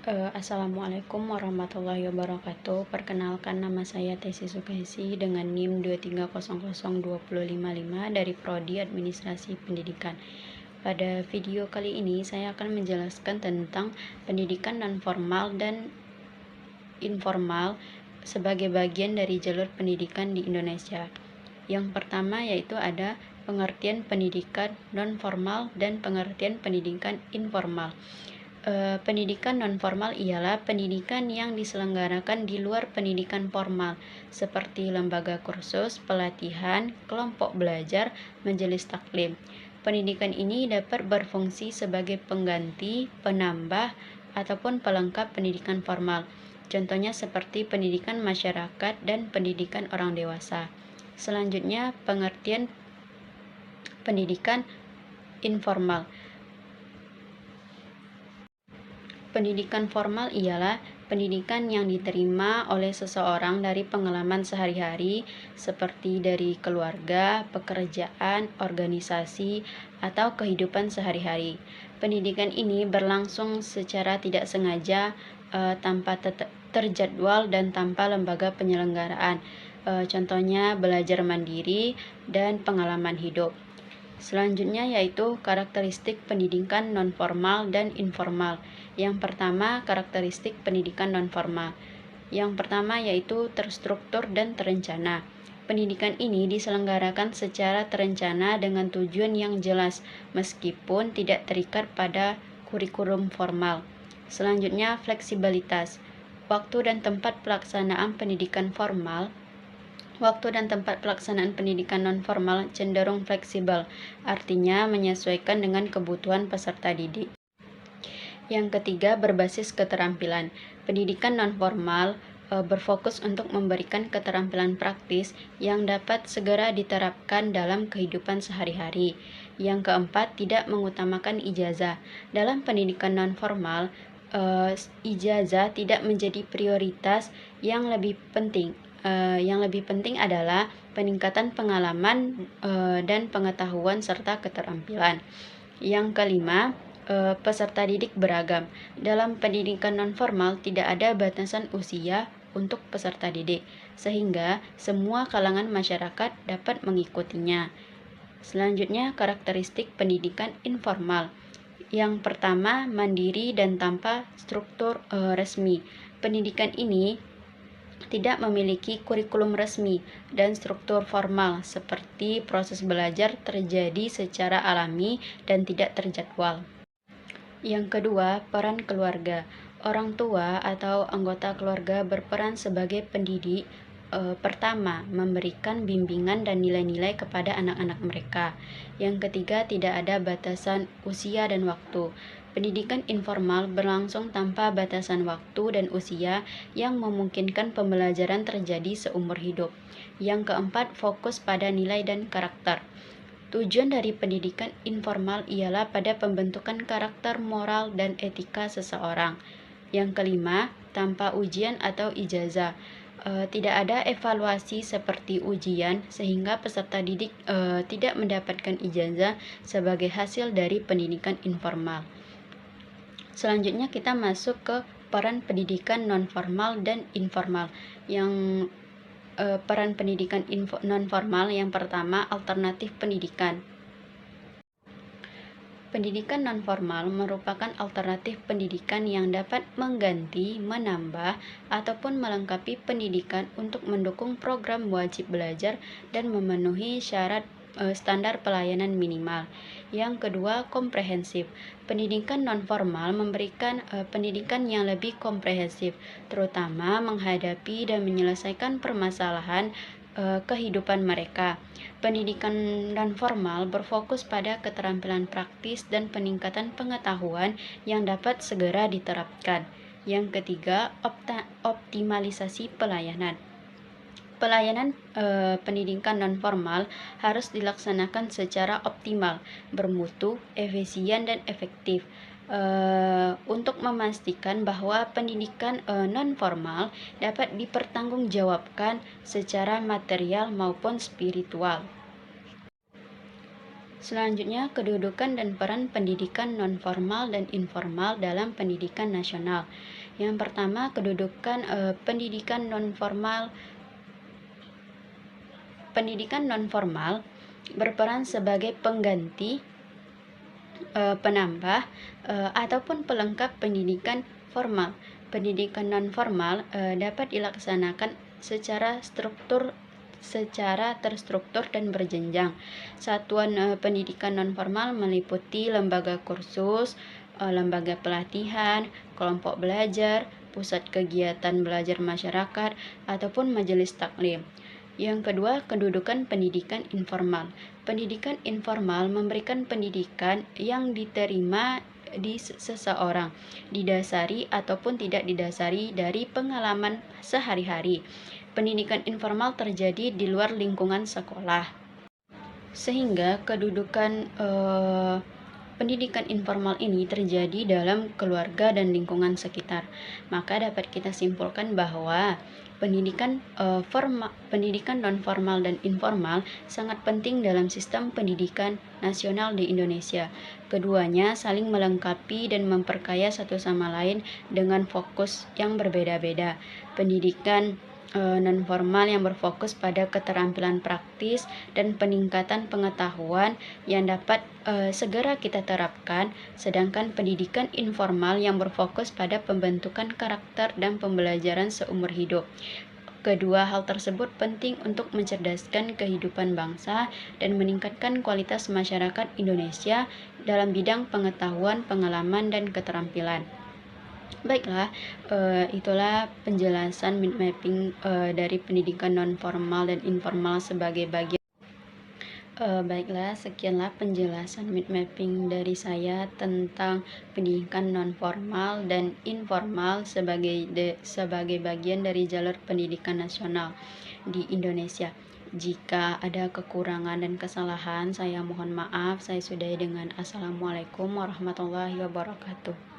Assalamualaikum warahmatullahi wabarakatuh. Perkenalkan, nama saya Tesi Sukaisi dengan NIM 2300255 dari Prodi Administrasi Pendidikan. Pada video kali ini saya akan menjelaskan tentang pendidikan non-formal dan informal sebagai bagian dari jalur pendidikan di Indonesia. Yang pertama yaitu ada pengertian pendidikan non-formal dan pengertian pendidikan informal. Pendidikan non-formal ialah pendidikan yang diselenggarakan di luar pendidikan formal, seperti lembaga kursus, pelatihan, kelompok belajar, majelis taklim. Pendidikan ini dapat berfungsi sebagai pengganti, penambah, ataupun pelengkap pendidikan formal. Contohnya seperti pendidikan masyarakat dan pendidikan orang dewasa. Selanjutnya, pengertian pendidikan informal. Pendidikan formal ialah pendidikan yang diterima oleh seseorang dari pengalaman sehari-hari seperti dari keluarga, pekerjaan, organisasi, atau kehidupan sehari-hari. Pendidikan ini berlangsung secara tidak sengaja, tanpa terjadwal dan tanpa lembaga penyelenggaraan. Contohnya belajar mandiri dan pengalaman hidup. Selanjutnya yaitu karakteristik pendidikan nonformal dan informal. Yang pertama, karakteristik pendidikan nonformal. Yang pertama yaitu terstruktur dan terencana. Pendidikan ini diselenggarakan secara terencana dengan tujuan yang jelas, meskipun tidak terikat pada kurikulum formal. Selanjutnya, fleksibilitas. Waktu dan tempat pelaksanaan pendidikan formal. Waktu dan tempat pelaksanaan pendidikan non-formal cenderung fleksibel, artinya menyesuaikan dengan kebutuhan peserta didik. Yang ketiga, berbasis keterampilan. Pendidikan non-formal berfokus untuk memberikan keterampilan praktis yang dapat segera diterapkan dalam kehidupan sehari-hari. Yang keempat, tidak mengutamakan ijazah. Dalam pendidikan non-formal, ijazah tidak menjadi prioritas. Yang lebih penting adalah peningkatan pengalaman dan pengetahuan serta keterampilan. Yang kelima, peserta didik beragam. Dalam pendidikan nonformal tidak ada batasan usia untuk peserta didik, sehingga semua kalangan masyarakat dapat mengikutinya. Selanjutnya, karakteristik pendidikan informal. Yang pertama, mandiri dan tanpa struktur resmi. Pendidikan ini tidak memiliki kurikulum resmi dan struktur formal, seperti proses belajar terjadi secara alami dan tidak terjadwal. Yang kedua, peran keluarga. Orang tua atau anggota keluarga berperan sebagai pendidik. Pertama, memberikan bimbingan dan nilai-nilai kepada anak-anak mereka. Yang ketiga, tidak ada batasan usia dan waktu. Pendidikan informal berlangsung tanpa batasan waktu dan usia yang memungkinkan pembelajaran terjadi seumur hidup. Yang keempat, fokus pada nilai dan karakter. Tujuan dari pendidikan informal ialah pada pembentukan karakter moral dan etika seseorang. Yang kelima, tanpa ujian atau ijazah. Tidak ada evaluasi seperti ujian, sehingga peserta didik tidak mendapatkan ijazah sebagai hasil dari pendidikan informal. Selanjutnya kita masuk ke peran pendidikan nonformal dan informal. Peran pendidikan nonformal yang pertama, alternatif pendidikan. Pendidikan nonformal merupakan alternatif pendidikan yang dapat mengganti, menambah, ataupun melengkapi pendidikan untuk mendukung program wajib belajar dan memenuhi syarat standar pelayanan minimal. Yang kedua, komprehensif. Pendidikan nonformal memberikan pendidikan yang lebih komprehensif, terutama menghadapi dan menyelesaikan permasalahan kehidupan mereka. Pendidikan nonformal berfokus pada keterampilan praktis dan peningkatan pengetahuan yang dapat segera diterapkan. Yang ketiga, optimalisasi pelayanan. Pelayanan pendidikan nonformal harus dilaksanakan secara optimal, bermutu, efisien, dan efektif untuk memastikan bahwa pendidikan nonformal dapat dipertanggungjawabkan secara material maupun spiritual. Selanjutnya, kedudukan dan peran pendidikan nonformal dan informal dalam pendidikan nasional. Yang pertama, kedudukan pendidikan nonformal. Pendidikan nonformal berperan sebagai pengganti, penambah, ataupun pelengkap pendidikan formal. Pendidikan nonformal dapat dilaksanakan secara terstruktur dan berjenjang. Satuan pendidikan nonformal meliputi lembaga kursus, lembaga pelatihan, kelompok belajar, pusat kegiatan belajar masyarakat, ataupun majelis taklim. Yang kedua, kedudukan pendidikan informal. Pendidikan informal memberikan pendidikan yang diterima di seseorang, didasari ataupun tidak didasari dari pengalaman sehari-hari. Pendidikan informal terjadi di luar lingkungan sekolah, sehingga kedudukan pendidikan informal ini terjadi dalam keluarga dan lingkungan sekitar. Maka dapat kita simpulkan bahwa pendidikan nonformal dan informal sangat penting dalam sistem pendidikan nasional di Indonesia. Keduanya saling melengkapi dan memperkaya satu sama lain dengan fokus yang berbeda-beda. Pendidikan nonformal yang berfokus pada keterampilan praktis dan peningkatan pengetahuan yang dapat segera kita terapkan, sedangkan pendidikan informal yang berfokus pada pembentukan karakter dan pembelajaran seumur hidup. Kedua hal tersebut penting untuk mencerdaskan kehidupan bangsa dan meningkatkan kualitas masyarakat Indonesia dalam bidang pengetahuan, pengalaman, dan keterampilan. Baiklah, itulah penjelasan mind mapping dari pendidikan nonformal dan informal sebagai bagian. Baiklah, sekianlah penjelasan mind mapping dari saya tentang pendidikan nonformal dan informal sebagai bagian dari jalur pendidikan nasional di Indonesia. Jika ada kekurangan dan kesalahan, saya mohon maaf. Saya sudahi dengan Assalamualaikum warahmatullahi wabarakatuh.